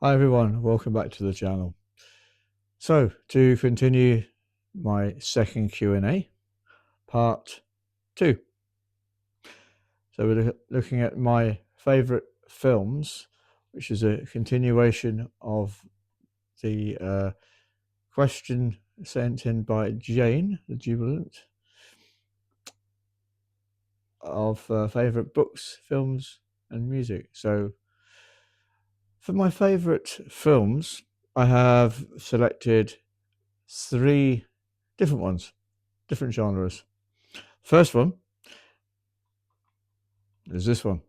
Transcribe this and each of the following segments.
Hi everyone, welcome back to the channel. So, to continue my second Q&A, part 2. So we're looking at my favourite films, which is a continuation of the question sent in by Jane, the Jubilant, of favourite books, films and music. So, for my favourite films, I have selected 3 different ones, different genres. First one is this one.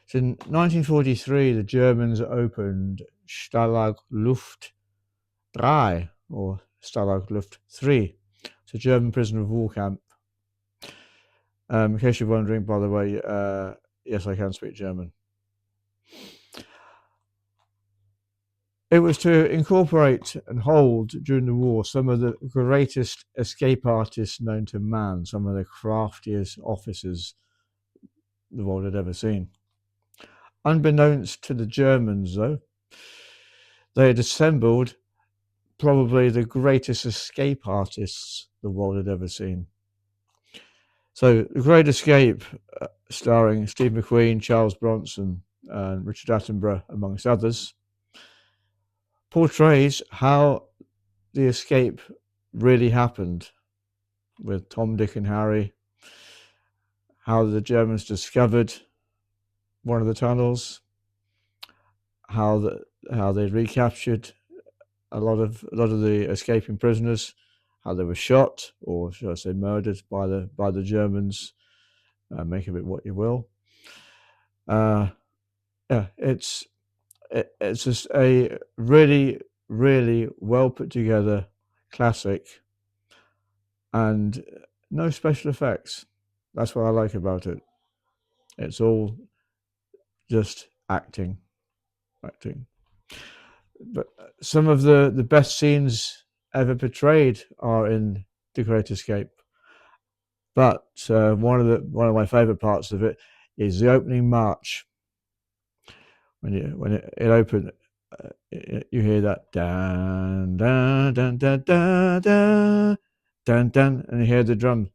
So in 1943, the Germans opened Stalag Luft 3, or Stalag Luft 3. It's a German prisoner of war camp. In case you're wondering, by the way, yes, I can speak German. It was to incorporate and hold, during the war, some of the greatest escape artists known to man, some of the craftiest officers the world had ever seen. Unbeknownst to the Germans, though, they had assembled probably the greatest escape artists the world had ever seen. So, The Great Escape, starring Steve McQueen, Charles Bronson, and Richard Attenborough, amongst others, portrays how the escape really happened, with Tom, Dick, and Harry, how the Germans discovered one of the tunnels, how they recaptured a lot of the escaping prisoners, how they were shot, or should I say murdered, by the Germans. Make of it what you will. Yeah, it's just a really, really well put together classic, and no special effects. That's what I like about it. It's all just acting. But some of the best scenes ever portrayed are in The Great Escape. But one of my favourite parts of it is the opening march. When it opened, you hear that dun dun dun dun dun dun dun dun, and you hear the drum.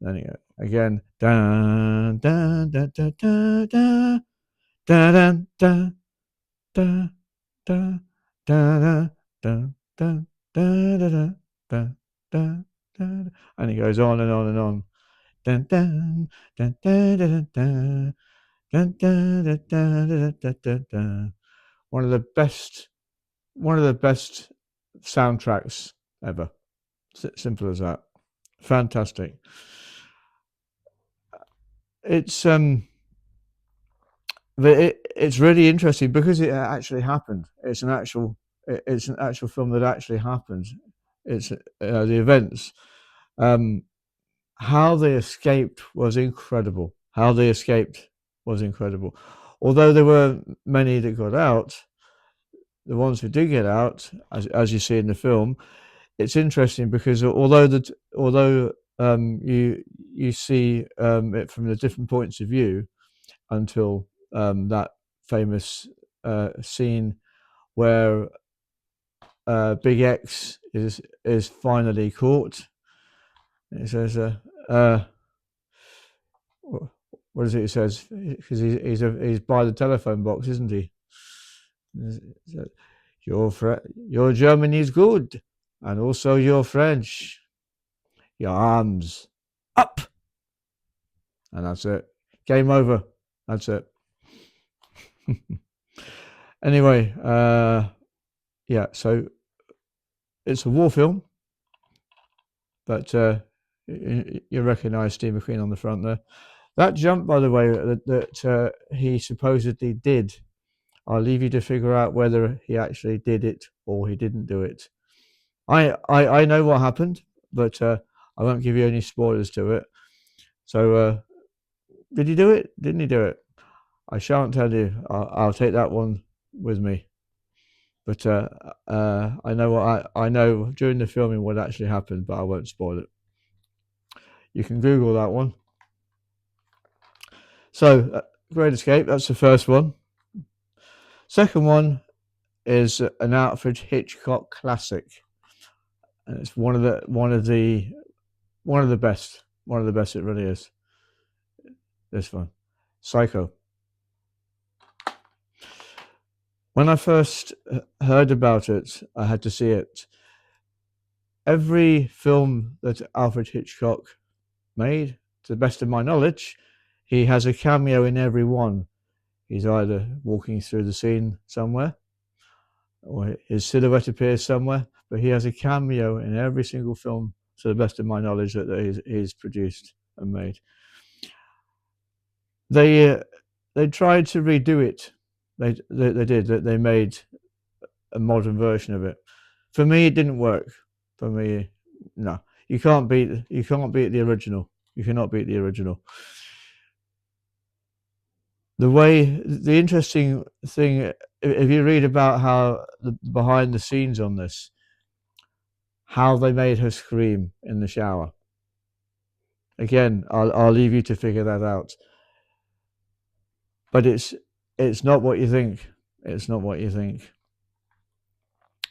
Then again, dun dun dun dun dun dun dun dun dun dun dun dun dun dun dun dun dun, and it goes on and on and on. Dun dun dun dun dun dun. Dun, dun, dun, dun, dun, dun, dun, dun. One of the best soundtracks ever. Simple as that. Fantastic. It's it's really interesting because it actually happened. It's an actual film that actually happened. It's the events. How they escaped was incredible. Although there were many that got out, the ones who did get out, as you see in the film, it's interesting because although you see it from the different points of view until that famous scene where Big X is finally caught. It says, what is it? He says, because he's by the telephone box, isn't he? Your German is good, and also your French. Your arms up, and that's it. Game over. That's it. Anyway, yeah. So it's a war film, but you recognise Steve McQueen on the front there. That jump, by the way, that he supposedly did, I'll leave you to figure out whether he actually did it or he didn't do it. I know what happened, but I won't give you any spoilers to it. So, did he do it? Didn't he do it? I shan't tell you. I'll take that one with me. But I know I know during the filming what actually happened, but I won't spoil it. You can Google that one. So, Great Escape, that's the first one. Second one is an Alfred Hitchcock classic, and it's one of the best. One of the best, it really is. This one, Psycho. When I first heard about it, I had to see it. Every film that Alfred Hitchcock made, to the best of my knowledge, he has a cameo in every one. He's either walking through the scene somewhere, or his silhouette appears somewhere, but he has a cameo in every single film, to the best of my knowledge, that he's produced and made. They tried to redo it. They did. They made a modern version of it. For me, it didn't work. For me, no. You can't beat the original. You cannot beat the original. The interesting thing, if you read about how the behind the scenes on this, how they made her scream in the shower. Again, I'll leave you to figure that out. But it's not what you think. It's not what you think.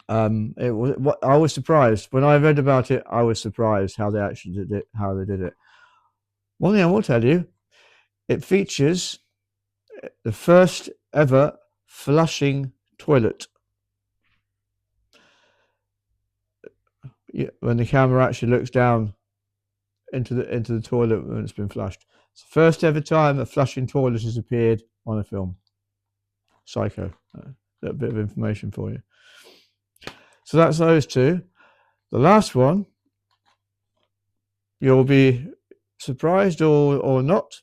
It was. I was surprised when I read about it. I was surprised how they actually did it. How they did it. One thing I will tell you, it features the first ever flushing toilet. When the camera actually looks down into the toilet when it's been flushed. It's the first ever time a flushing toilet has appeared on a film. Psycho. A bit of information for you. So that's those two. The last one, you'll be surprised or not,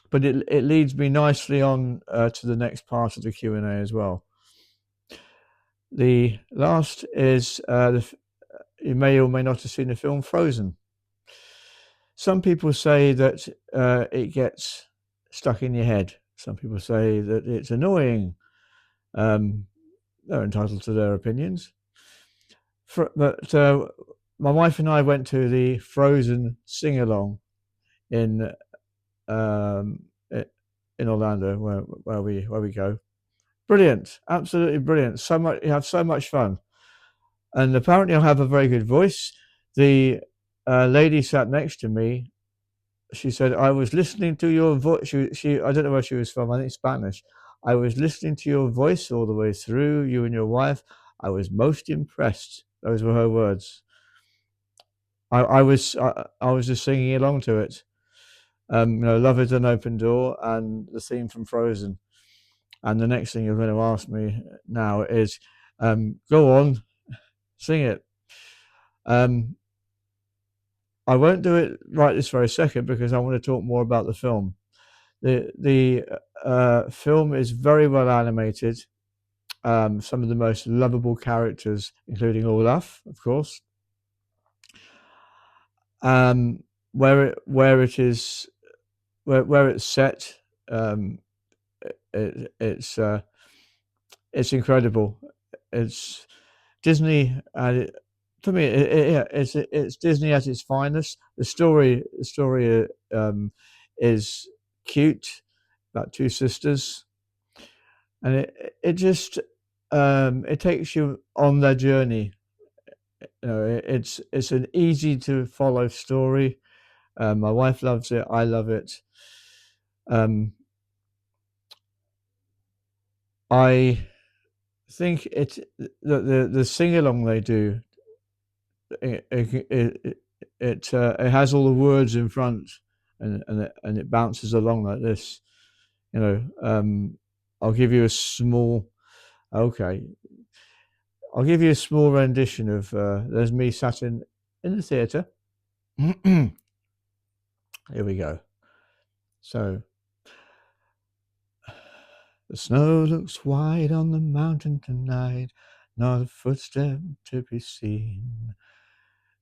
but it leads me nicely on to the next part of the Q&A as well. The last is you may or may not have seen the film Frozen. Some people say that it gets stuck in your head. Some people say that it's annoying. They're entitled to their opinions. But my wife and I went to the Frozen sing-along in Orlando, where we go. Brilliant, absolutely brilliant. So much, you have so much fun, and apparently I have a very good voice. The lady sat next to me. She said, "I was listening to your voice." She I don't know where she was from. I think Spanish. "I was listening to your voice all the way through, you and your wife. I was most impressed." Those were her words. I was just singing along to it. Love is an open door, and the theme from Frozen. And the next thing you're going to ask me now is, go on, sing it. I won't do it right this very second because I want to talk more about the film. The film is very well animated. Some of the most lovable characters, including Olaf, of course. Where it's set, it's incredible. It's Disney, and for me, it's Disney at its finest. The story is cute, about two sisters, and it just it takes you on their journey. It's an easy to follow story. My wife loves it. I love it. I think the sing along they do. It has all the words in front, and it bounces along like this. I'll give you a small. Okay, I'll give you a small rendition of. There's me sat in the theatre. Here we go. So, the snow looks white on the mountain tonight, not a footstep to be seen.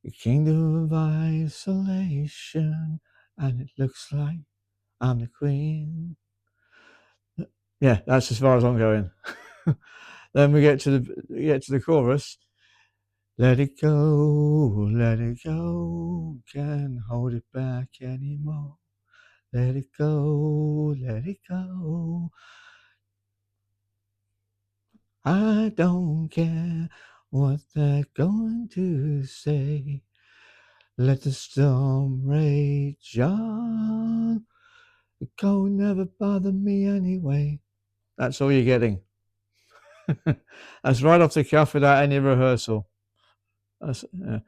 The kingdom of isolation, and it looks like I'm the queen. Yeah, that's as far as I'm going. Then we get to the chorus. Let it go, can't hold it back anymore. let it go, let it go. I don't care what they're going to say. Let the storm rage on. The cold never bothered me anyway. That's all you're getting. That's right off the cuff without any rehearsal. The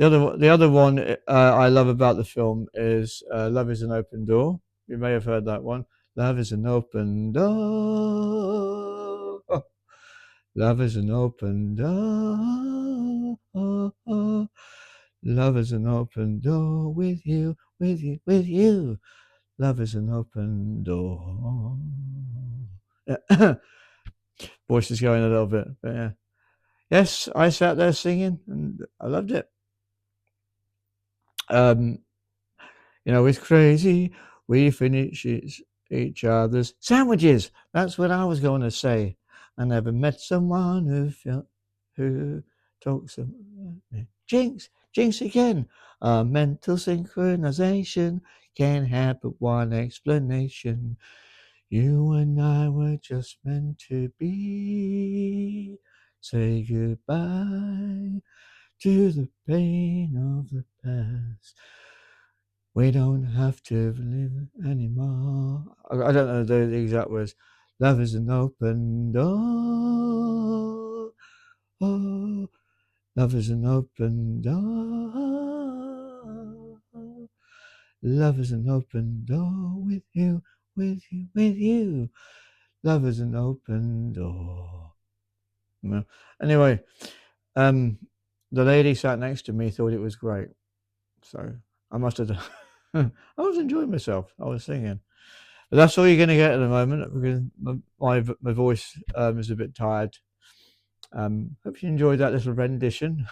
other one I love about the film is "Love Is an Open Door." You may have heard that one. Love is an open door. Oh. Love is an open door. Love is an open door with you, with you, with you. Love is an open door. Voice is going a little bit, but yeah. Yes, I sat there singing and I loved it. It's crazy. We finish each other's sandwiches. That's what I was going to say. I never met someone who talks of jinx again. Mental synchronization can't have but one explanation. You and I were just meant to be. Say goodbye to the pain of the past. We don't have to live anymore. I don't know the exact words. Love is an open door. Oh, love is an open door. Love is an open door with you, with you, with you. Love is an open door. Well, anyway, the lady sat next to me thought it was great. So I must have done. I was enjoying myself. I was singing. But that's all you're going to get at the moment because my voice is a bit tired. Hope you enjoyed that little rendition.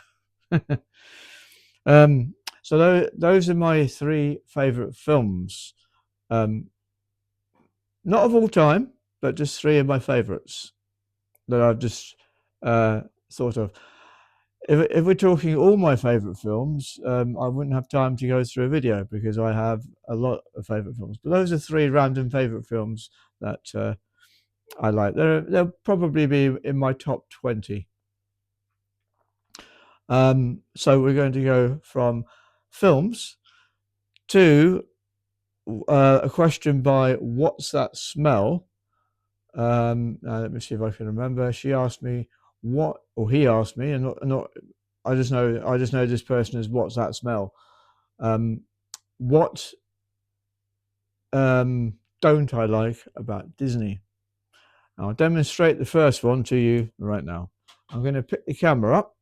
So those are my three favourite films. Not of all time, but just three of my favourites that I've just thought of. If we're talking all my favourite films, I wouldn't have time to go through a video because I have a lot of favourite films. But those are three random favourite films that I like. They'll probably be in my top 20. So we're going to go from films to a question by What's That Smell? Let me see if I can remember. She asked me he asked me, and not. I just know this person as What's That Smell? What don't I like about Disney? I'll demonstrate the first one to you right now. I'm going to pick the camera up,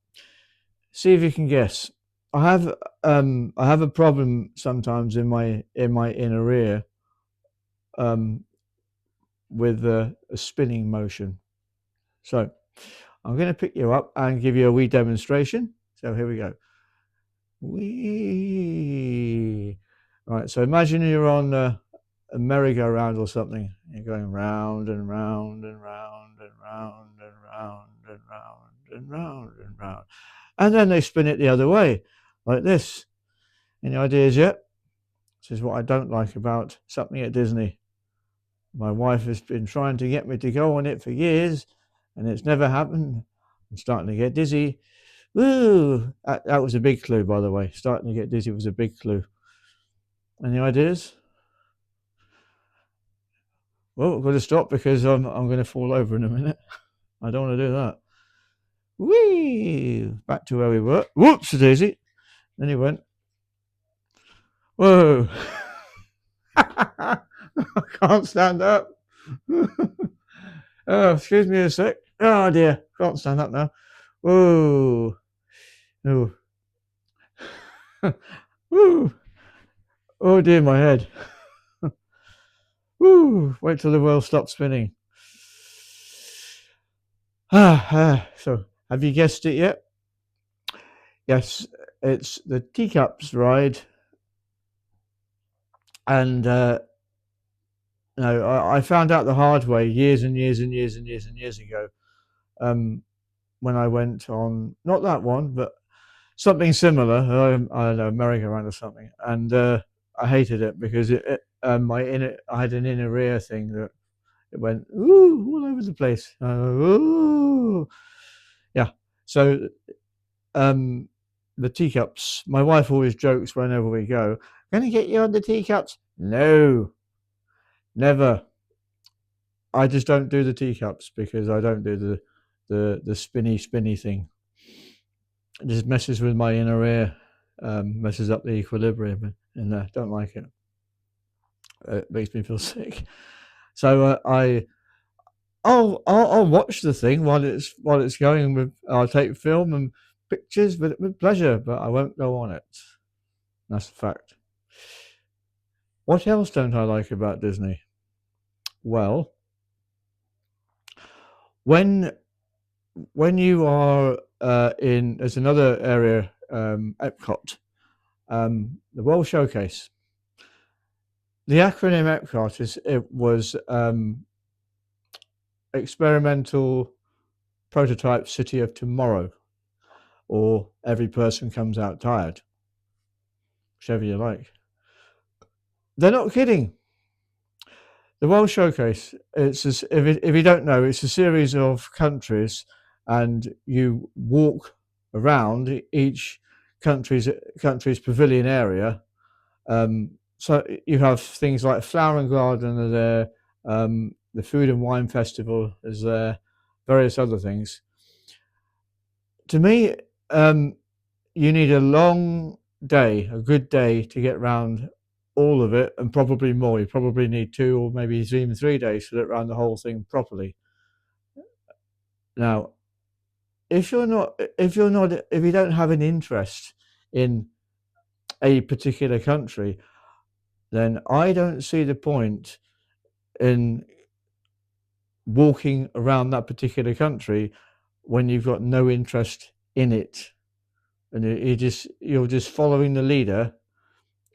see if you can guess. I have a problem sometimes in my inner ear with a spinning motion. So I'm going to pick you up and give you a wee demonstration. So here we go. Wee. Right. So imagine you're on a merry-go-round or something. You're going round and round and round and round and round and round and round and round. And then they spin it the other way, like this. Any ideas yet? This is what I don't like about something at Disney. My wife has been trying to get me to go on it for years, and it's never happened. I'm starting to get dizzy. Woo! That was a big clue, by the way. Starting to get dizzy was a big clue. Any ideas? Well, I've got to stop because I'm going to fall over in a minute. I don't want to do that. Whee! Back to where we were. Whoops, daisy. Then he went. Whoa! I can't stand up. Oh, excuse me a sec. Oh dear, can't stand up now. Whoa! Oh. Woo! Oh dear, my head. Woo! Wait till the world stops spinning. So, have you guessed it yet? Yes, it's the Teacups ride. And I found out the hard way years and years and years and years and years ago when I went on, not that one, but something similar. I don't know, merry-go-round or something. And I hated it because I had an inner ear thing that it went ooh all over the place. Ooh. Yeah. So the teacups. My wife always jokes whenever we go, "Going to get you on the teacups?" No, never. I just don't do the teacups because I don't do the spinny thing. It just messes with my inner ear, messes up the equilibrium, and don't like it. It makes me feel sick. So I'll watch the thing while it's going. I'll take film and pictures with pleasure, but I won't go on it. That's a fact. What else don't I like about Disney? Well, when you are in, there's another area, Epcot, the World Showcase. The acronym Epcot was Experimental Prototype City of Tomorrow, or Every Person Comes Out Tired, whichever you like. They're not kidding. The World Showcase, if you don't know, it's a series of countries, and you walk around each country's pavilion area. So you have things like Flower and Garden are there, the Food and Wine Festival is there, various other things. To me, you need a long day, a good day to get around all of it, and probably more. You probably need 2 or maybe even 3 days to get around the whole thing properly. Now, if you don't have an interest in a particular country, then I don't see the point in walking around that particular country when you've got no interest in it, and you're just following the leader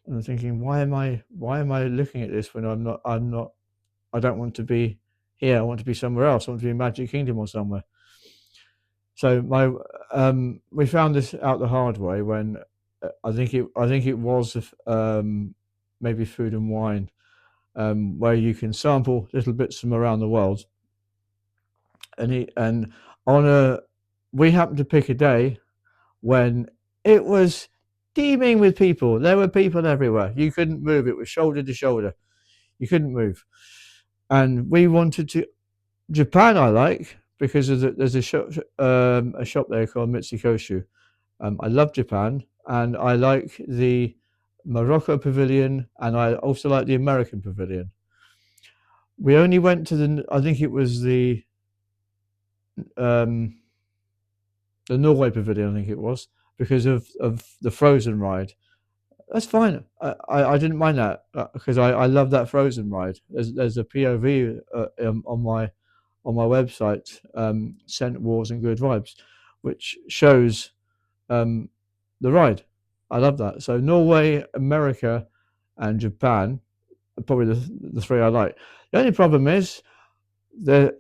and thinking, why am I looking at this when I don't want to be here. I want to be somewhere else. I want to be in Magic Kingdom or somewhere. So we found this out the hard way when I think it was maybe Food and Wine, where you can sample little bits from around the world. And we happened to pick a day when it was teeming with people. There were people everywhere. You couldn't move. It was shoulder to shoulder. You couldn't move. And we wanted to. Japan I like because there's a shop there called Mitsukoshu. I love Japan, and I like the Morocco Pavilion, and I also like the American Pavilion. We only went to I think it was the Norway Pavilion, I think it was, because of the Frozen ride. That's fine. I didn't mind that because I love that Frozen ride. There's a POV on my website, Scent Wars and Good Vibes, which shows the ride. I love that. So Norway, America, and Japan are probably the 3 I like. The only problem is they're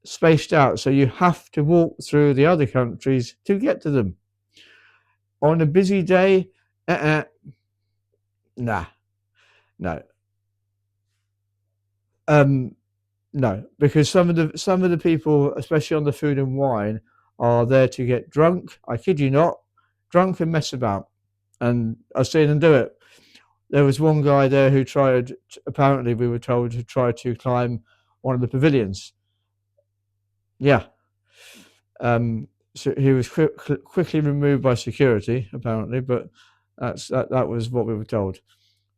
spaced out, so you have to walk through the other countries to get to them. On a busy day, nah, no. No, because some of the people, especially on the Food and Wine, are there to get drunk. I kid you not, drunk and mess about. And I've seen them do it. There was one guy there who tried, apparently we were told, to try to climb one of the pavilions. Yeah. So he was quickly removed by security, apparently, but that was what we were told.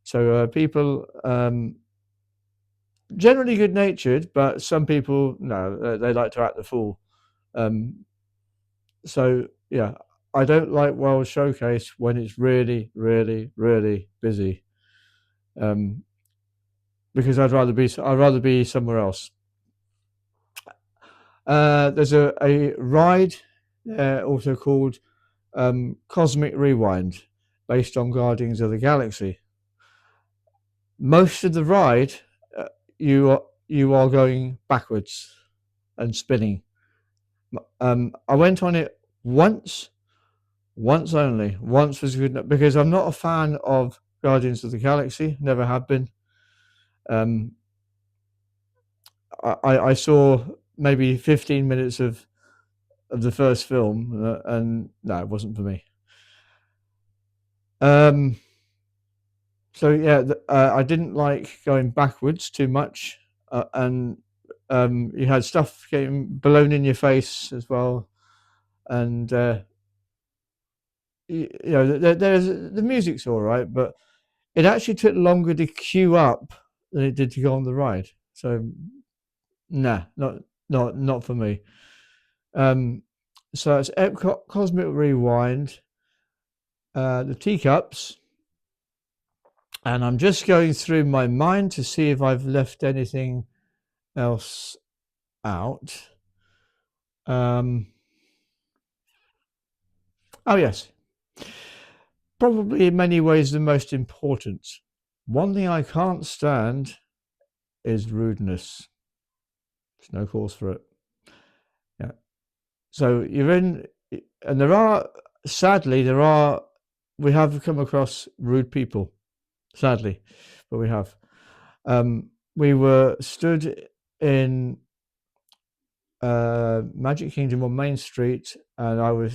So people, generally good natured, but some people, no, they like to act the fool. So yeah, I don't like World Showcase when it's really, really, really busy. Because I'd rather be somewhere else. There's a ride also called Cosmic Rewind, based on Guardians of the Galaxy. Most of the ride, you are going backwards and spinning. I went on it once only. Once was good enough because I'm not a fan of Guardians of the Galaxy. Never have been. I saw maybe 15 minutes of the first film, and no, it wasn't for me. So yeah, I didn't like going backwards too much, and you had stuff getting blown in your face as well, and there's the music's all right, but it actually took longer to queue up than it did to go on the ride. So nah, not for me. So it's Epcot, Cosmic Rewind, the teacups, and I'm just going through my mind to see if I've left anything else out. Oh yes, probably in many ways the most important. One thing I can't stand is rudeness. There's no cause for it. Yeah. So you're in, and sadly, we have come across rude people, sadly, but we have. We were stood in Magic Kingdom on Main Street, and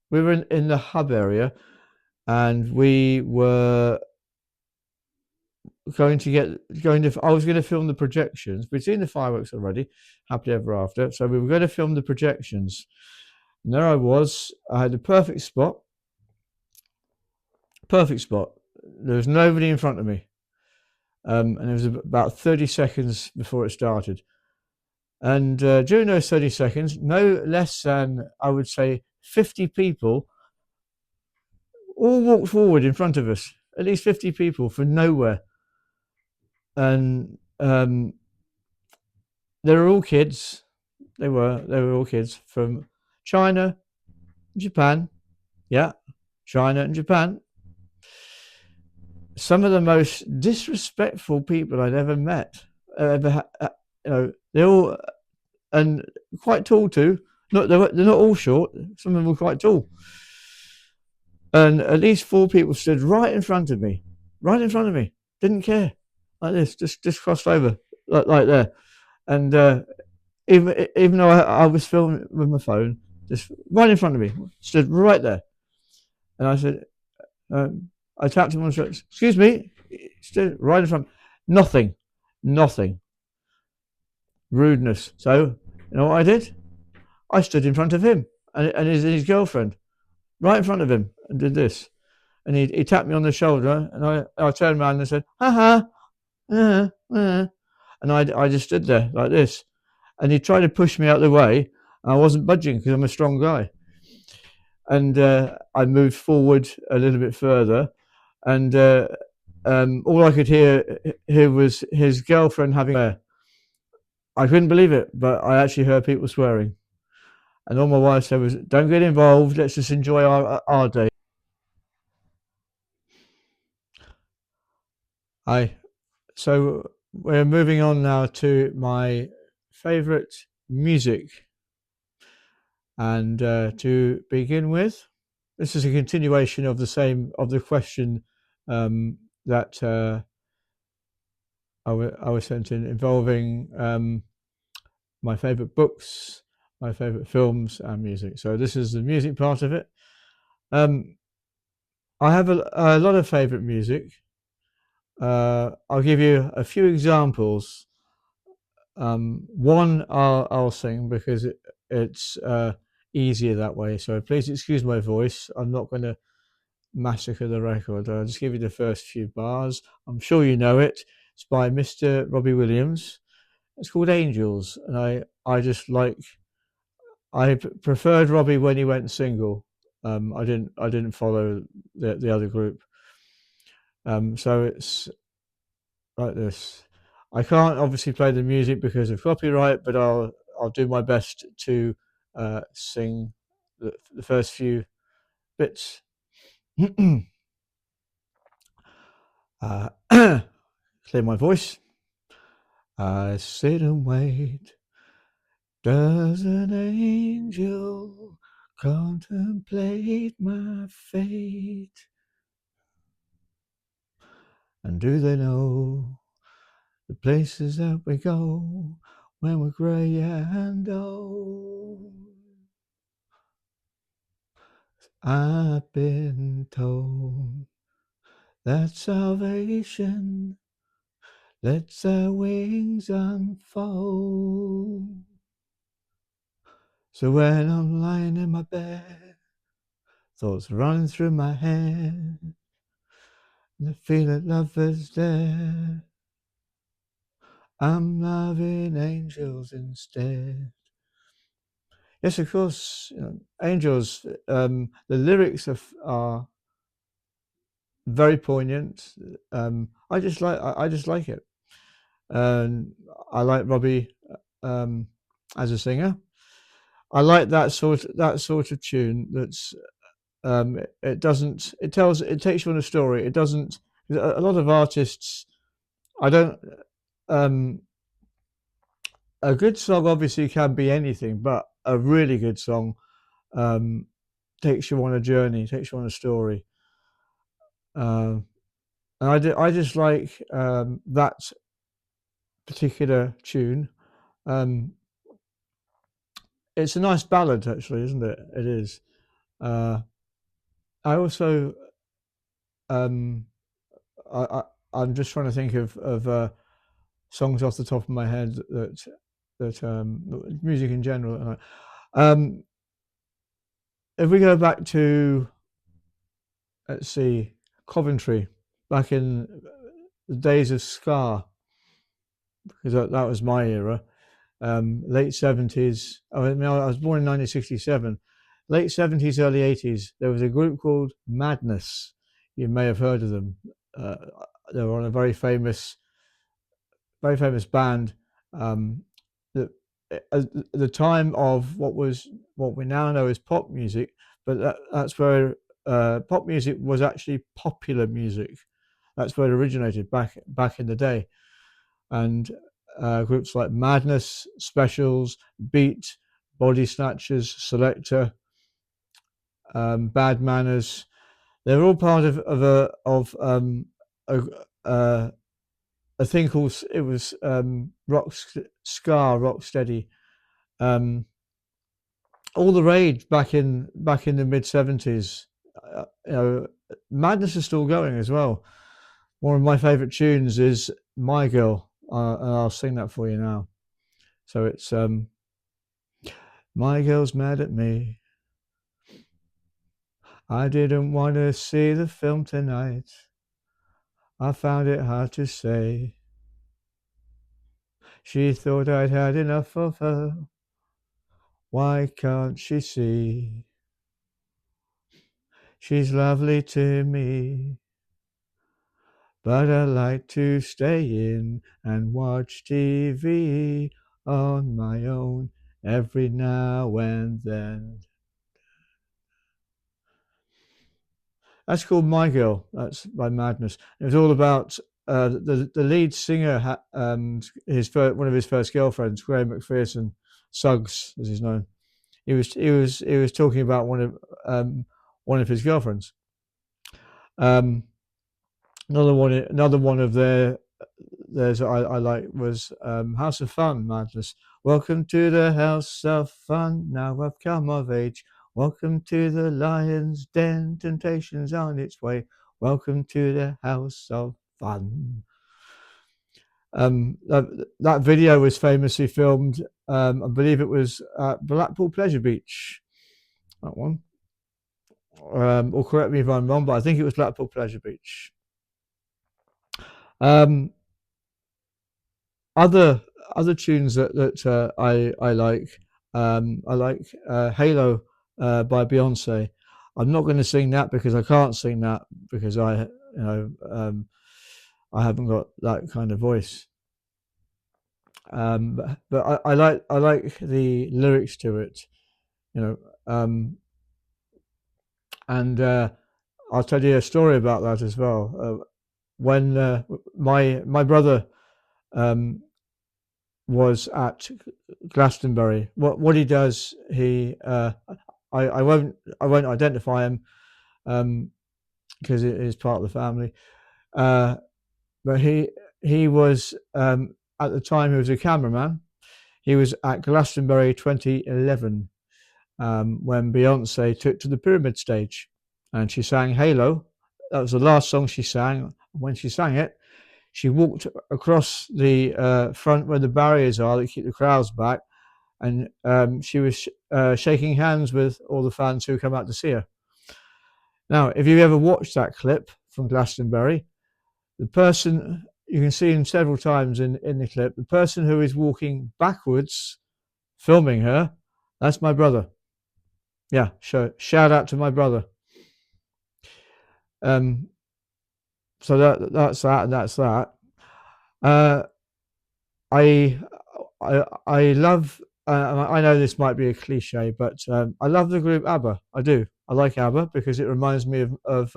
we were in the hub area, and we were I was going to film the projections. We'd seen the fireworks already, happily ever after. So we were going to film the projections. And there I was. I had the perfect spot. Perfect spot. There was nobody in front of me. And it was about 30 seconds before it started. And during those 30 seconds, no less than, I would say, 50 people all walked forward in front of us. At least 50 people from nowhere. And they were all kids. They were all kids from China, Japan. Yeah, China and Japan. Some of the most disrespectful people I'd ever met. They're all and quite tall too. They're not all short. Some of them were quite tall. And at least 4 people stood right in front of me. Right in front of me. Didn't care. Like this, just crossed over like there. And even though I was filming with my phone, just right in front of me, stood right there. And I said, I tapped him on the shoulder. Excuse me, stood right in front. Nothing. Rudeness. So you know what I did? I stood in front of him and his girlfriend, right in front of him, and did this. And he tapped me on the shoulder, and I turned around and said, "Ha ha, and I just stood there like this. And he tried to push me out of the way. And I wasn't budging because I'm a strong guy. And I moved forward a little bit further, and all I could hear was his girlfriend having a. I couldn't believe it, but I actually heard people swearing. And all my wife said was, "Don't get involved. Let's just enjoy our day." So we're moving on now to my favorite music. And to begin with, this is a continuation of the question that I was sent in, involving my favorite books, my favorite films, and music. So this is the music part of it. I have a lot of favorite music. I'll give you a few examples. One I'll sing because it's easier that way. So please excuse my voice. I'm not going to massacre the record. I'll just give you the first few bars. I'm sure you know it. It's by Mr. Robbie Williams. It's called Angels, and I preferred Robbie when he went single. I didn't follow the other group. So it's like this. I can't obviously play the music because of copyright, but I'll do my best to sing the first few bits. Clear my voice. I sit and wait. Does an angel contemplate my fate? And do they know the places that we go when we're grey and old? I've been told that salvation lets their wings unfold. So when I'm lying in my bed, thoughts running through my head, and I feel that love is there, I'm loving angels instead. Yes, of course, angels. The lyrics are very poignant. I just like it, and I like Robbie as a singer. I like that sort of tune. That's it doesn't. It takes you on a story. It doesn't. A lot of artists. I don't. Um, a good song obviously can be anything, but a really good song um, takes you on a journey, takes you on a story. And I just like that particular tune. Um, it's a nice ballad, actually, isn't it? It is. Uh, I also, um, I, I, I'm just trying to think of songs off the top of my head that music in general. Um, if we go back to, let's see, Coventry, back in the days of ska, because that was my era. Late 70s. I mean, I was born in 1967. Late 70s, early 80s. There was a group called Madness. You may have heard of them. Uh, they were on a very famous band. Um, that at the time of what we now know as pop music, but that's where pop music was actually popular music. That's where it originated back in the day, and groups like Madness, Specials, Beat, Body Snatchers, Selector, Bad Manners. They're all part a, uh, a thing called it was rock steady. Um, all the rage back in the mid 70s. You know, Madness is still going as well. One of my favourite tunes is "My Girl," and I'll sing that for you now. So it's my girl's mad at me. I didn't want to see the film tonight. I found it hard to say. She thought I'd had enough of her. Why can't she see? She's lovely to me. But I like to stay in and watch TV on my own every now and then. That's called My Girl. That's by Madness. It was all about the lead singer. One of his first girlfriends, Graham McPherson, Suggs as he's known. He was talking about one of his girlfriends. Um, another one of theirs I like was House of Fun, Madness. Welcome to the House of Fun. Now I've come of age. Welcome to the Lion's Den. Temptation's on its way. Welcome to the House of Fun. That video was famously filmed. I believe it was at Blackpool Pleasure Beach. That one. Or correct me if I'm wrong, but I think it was Blackpool Pleasure Beach. Um, other other tunes that I like. I like Halo by Beyonce. I'm not going to sing that because I can't sing that because I haven't got that kind of voice. But I like the lyrics to it, you know. And I'll tell you a story about that as well. When my brother um, was at Glastonbury. What he does, I won't identify him because it is part of the family. Uh, but he was at the time he was a cameraman. He was at Glastonbury 2011 when Beyonce took to the Pyramid stage, and she sang "Halo." That was the last song she sang. When she sang it, she walked across the front where the barriers are that keep the crowds back, and she was shaking hands with all the fans who come out to see her. Now, if you ever watched that clip from Glastonbury, the person you can see him several times in the clip, the person who is walking backwards, filming her, that's my brother. Yeah, shout out to my brother. So that's that, and that's that. Uh, I I love. I know this might be a cliche, but I love the group ABBA. I do. I like ABBA because it reminds me of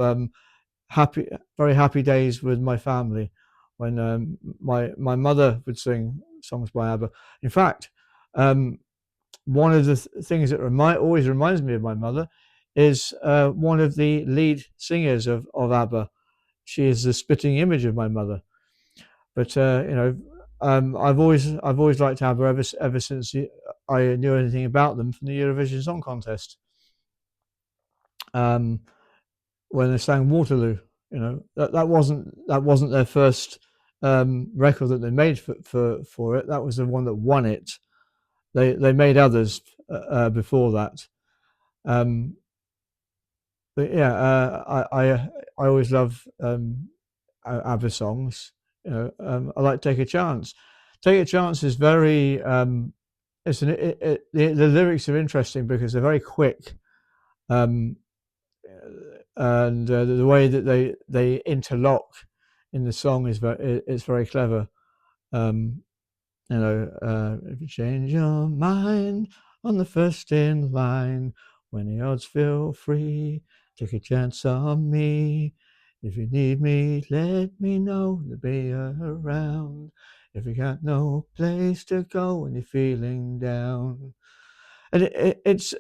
very happy days with my family when my mother would sing songs by ABBA. In fact, one of the things that always reminds me of my mother is one of the lead singers of ABBA. She is the spitting image of my mother. But I've always liked ABBA ever since I knew anything about them from the Eurovision Song Contest. When they sang Waterloo, that wasn't their first record that they made for it. That was the one that won it. They made others before that. But yeah, I always love ABBA songs. I like Take a Chance. Take a Chance is very. The lyrics are interesting because they're very quick, and the way that they interlock in the song is very clever. If you change your mind on the first in line, when the odds feel free, take a chance on me. If you need me, let me know, to be around. If you got no place to go when you're feeling down. And it's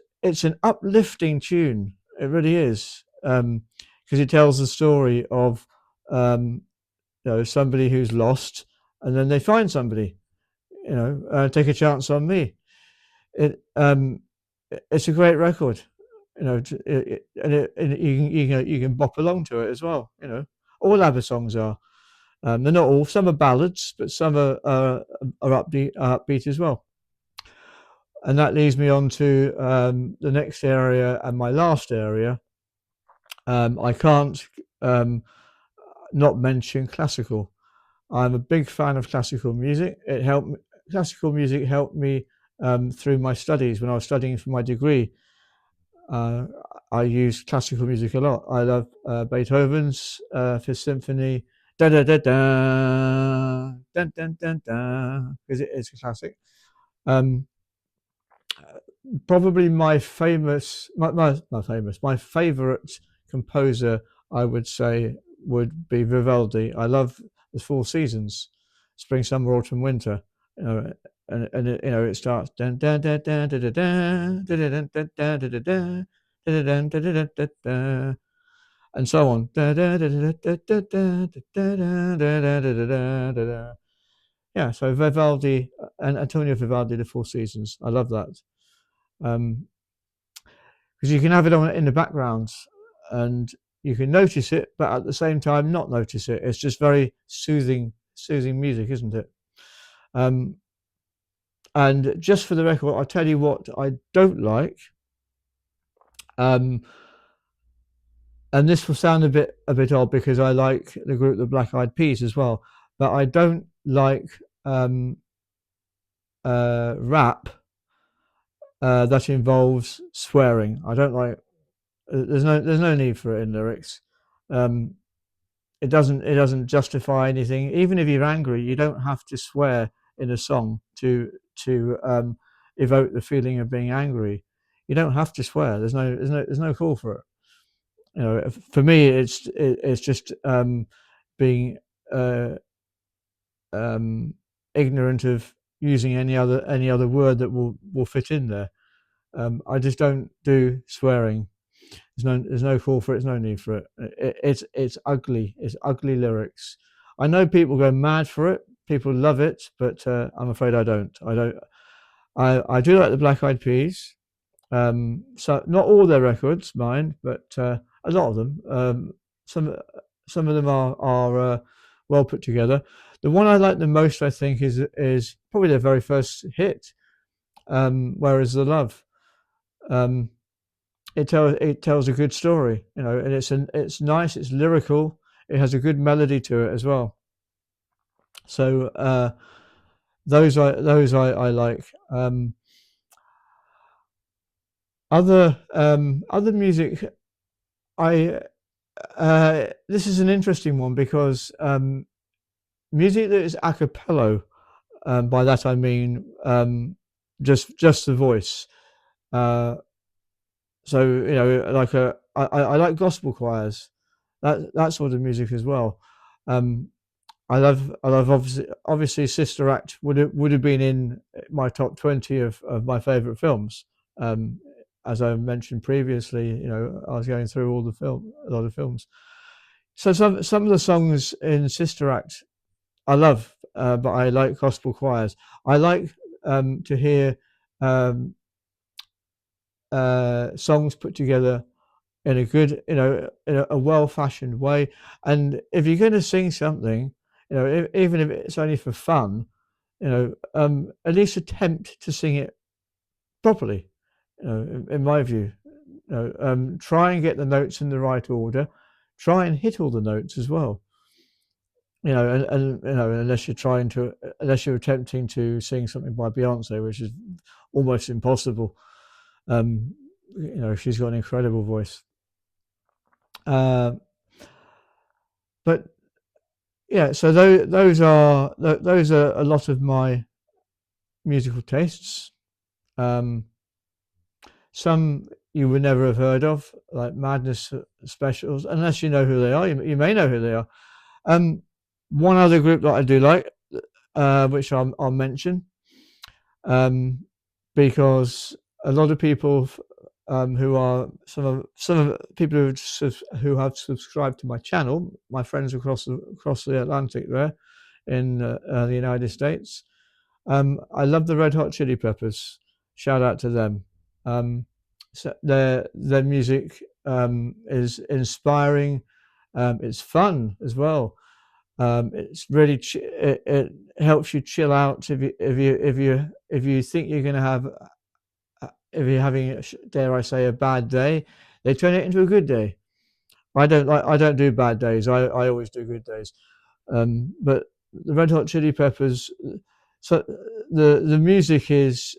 an uplifting tune. It really is. Because it tells the story of somebody who's lost, and then they find somebody. Take a chance on me. It's a great record. And you can bop along to it as well. All ABBA songs are. They're not all. Some are ballads, but some are upbeat as well. And that leads me on to the next area and my last area. I can't not mention classical. I'm a big fan of classical music. Classical music helped me through my studies when I was studying for my degree. I use classical music a lot. I love Beethoven's Fifth Symphony, da da da da, dun dun dun dun, because it is a classic. Probably my favorite composer, I would say, would be Vivaldi. I love the four seasons: spring, summer, autumn, winter. And it starts and so on. Yeah, so Vivaldi and Antonio Vivaldi, the Four Seasons. I love that. Because you can have it on in the background and you can notice it, but at the same time not notice it. It's just very soothing music, isn't it? And just for the record, I'll tell you what I don't like. And this will sound a bit odd because I like the group the Black Eyed Peas as well, but I don't like rap that involves swearing. I don't like. There's no need for it in lyrics. It doesn't justify anything. Even if you're angry, you don't have to swear in a song to evoke the feeling of being angry. You don't have to swear. There's no call for it. For me, it's just being ignorant of using any other word that will fit in there. I just don't do swearing. There's no call for it. There's no need for it. It's ugly. It's ugly lyrics. I know people go mad for it. People love it, but I'm afraid I don't. I don't. I do like the Black Eyed Peas. So not all their records, mine, but a lot of them. Some some of them are well put together. The one I like the most, I think, is probably their very first hit. Where is the love? Um, it tells a good story, and it's nice. It's lyrical. It has a good melody to it as well. So those I like. Other music. I This is an interesting one because music that is a cappella. By that I mean just the voice. Uh, so like I like gospel choirs. That sort of music as well. Um, I love obviously Sister Act would have been in my top 20 of my favorite films. Um, as I mentioned previously, I was going through a lot of films. So some of the songs in Sister Act I love, but I like gospel choirs. I like to hear um, songs put together in a good, in a well-fashioned way. And if you're going to sing something, even if it's only for fun, at least attempt to sing it properly. In my view, try and get the notes in the right order. Try and hit all the notes as well. And unless you're attempting to sing something by Beyonce, which is almost impossible. Um, she's got an incredible voice. Uh, but yeah, so those are a lot of my musical tastes. Um, some you would never have heard of, like Madness Specials, unless you know who they are. You may know who they are. Um, One other group that I do like, which I'll mention, um, because a lot of people who are some of the people who have subscribed to my channel, my friends across the Atlantic there in the United States. I love the Red Hot Chili Peppers. Shout out to them. So their music is inspiring. It's fun as well. It's really it helps you chill out if you think you're going to have if you're having, dare I say, a bad day, they turn it into a good day. I don't do bad days. I always do good days. But the Red Hot Chili Peppers, so the music is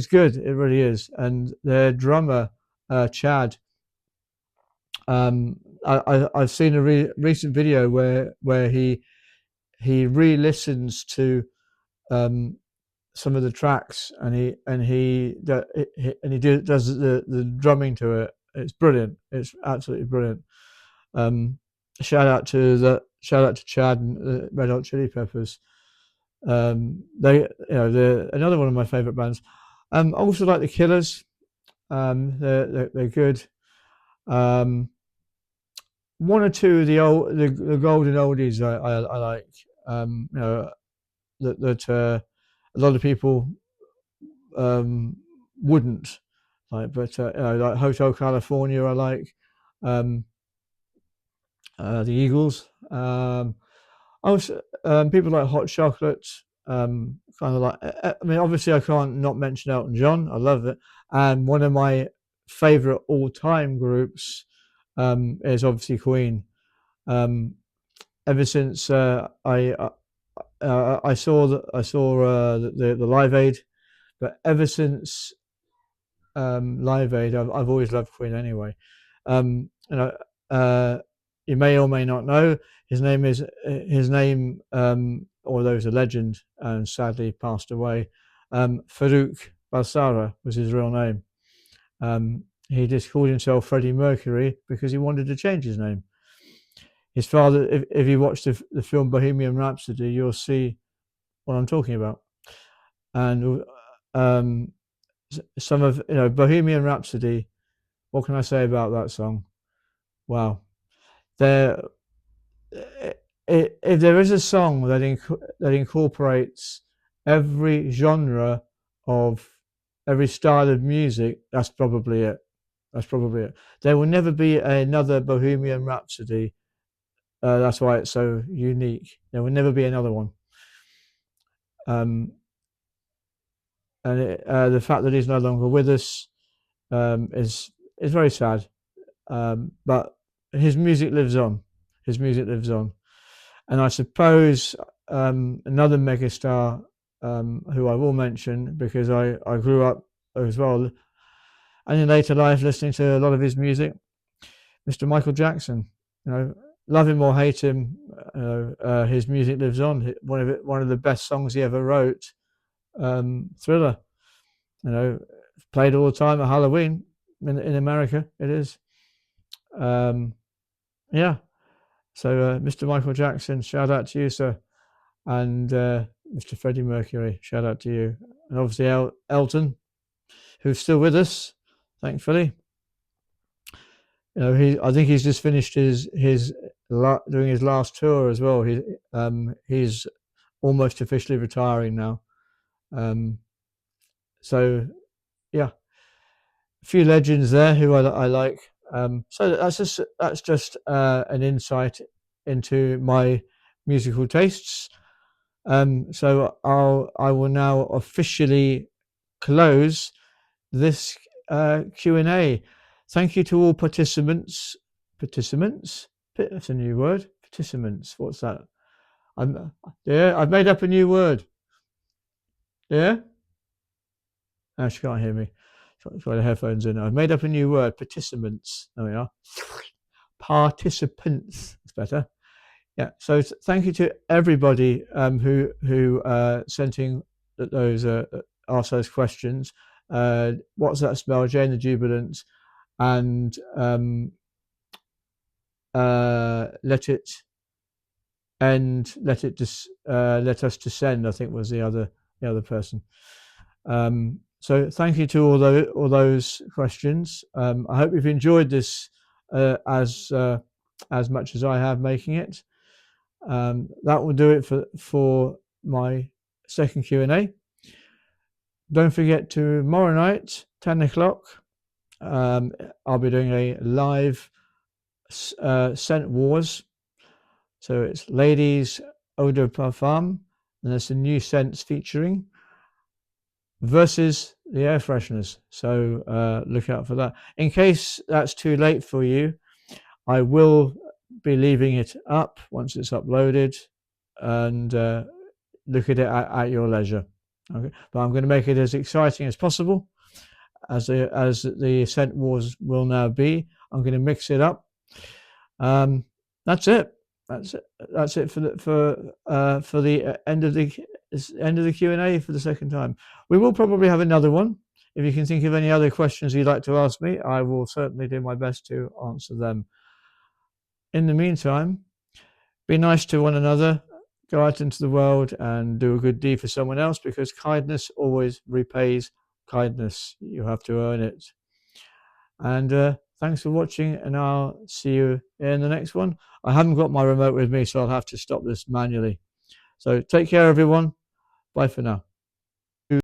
good. It really is, and their drummer Chad. I've seen a recent video where he re-listens to um, some of the tracks and he does the drumming to it. It's brilliant. It's absolutely brilliant. Um, shout out to Chad and the Red Hot Chili Peppers. They're another one of my favorite bands. I also like the Killers. They're good. Um, One or two of the golden oldies I like. That a lot of people um, wouldn't like, but like Hotel California, I like um, the Eagles. Also, people like Hot Chocolate. Kind of like, I mean, obviously, I can't not mention Elton John. I love it, and one of my favorite all-time groups is obviously Queen. Um, Ever since I saw the Live Aid, but ever since Live Aid, I've always loved Queen anyway. You know, you may or may not know his name, although he's a legend and sadly passed away. Farouk Balsara was his real name. He just called himself Freddie Mercury because he wanted to change his name. His father, if you watch the film Bohemian Rhapsody, you'll see what I'm talking about. And some of Bohemian Rhapsody. What can I say about that song? Wow, there if there is a song that incorporates every genre of every style of music, that's probably it. That's probably it. There will never be another Bohemian Rhapsody. That's why it's so unique. There will never be another one. And the fact that he's no longer with us is very sad. But his music lives on. His music lives on. And I suppose another megastar who I will mention because I grew up as well, and in later life listening to a lot of his music, Mr. Michael Jackson. You know, love him or hate him, his music lives on. One of the best songs he ever wrote, Thriller. You know, played all the time at Halloween in America. It is. Yeah. So, Mr. Michael Jackson, shout out to you, sir. And Mr. Freddie Mercury, shout out to you. And obviously Elton, who's still with us, thankfully. You know, I think he's just finished doing his last tour as well. He's almost officially retiring now. So yeah, a few legends there who I like. So that's just an insight into my musical tastes. So I will now officially close this Q&A. Thank you to all participants. Participants? That's a new word. Participants. What's that? I've made up a new word. Yeah? No, she can't hear me. Got the headphones in. I've made up a new word. Participants. There we are. Participants. It's better. Yeah. So thank you to everybody who sent in those asked those questions. What's that smell? Jane the Jubilant, and let it end. Let us descend. I think was the other person. So thank you to all those questions. I hope you've enjoyed this as much as I have making it. That will do it for my second Q&A. Don't forget tomorrow night, 10 o'clock, I'll be doing a live scent wars. So it's ladies eau de parfum, and there's some new scents featuring versus the air fresheners. So look out for that. In case that's too late for you, I will be leaving it up once it's uploaded, and look at it at your leisure. Okay, but I'm going to make it as exciting as possible, as the scent wars will now be. I'm going to mix it up. That's it. That's it for the end of the Q&A for the second time. We will probably have another one. If you can think of any other questions you'd like to ask me, I will certainly do my best to answer them. In the meantime, be nice to one another. Go out into the world and do a good deed for someone else, because kindness always repays kindness. You have to earn it. And thanks for watching, and I'll see you in the next one. I haven't got my remote with me, so I'll have to stop this manually. So take care, everyone. Bye for now.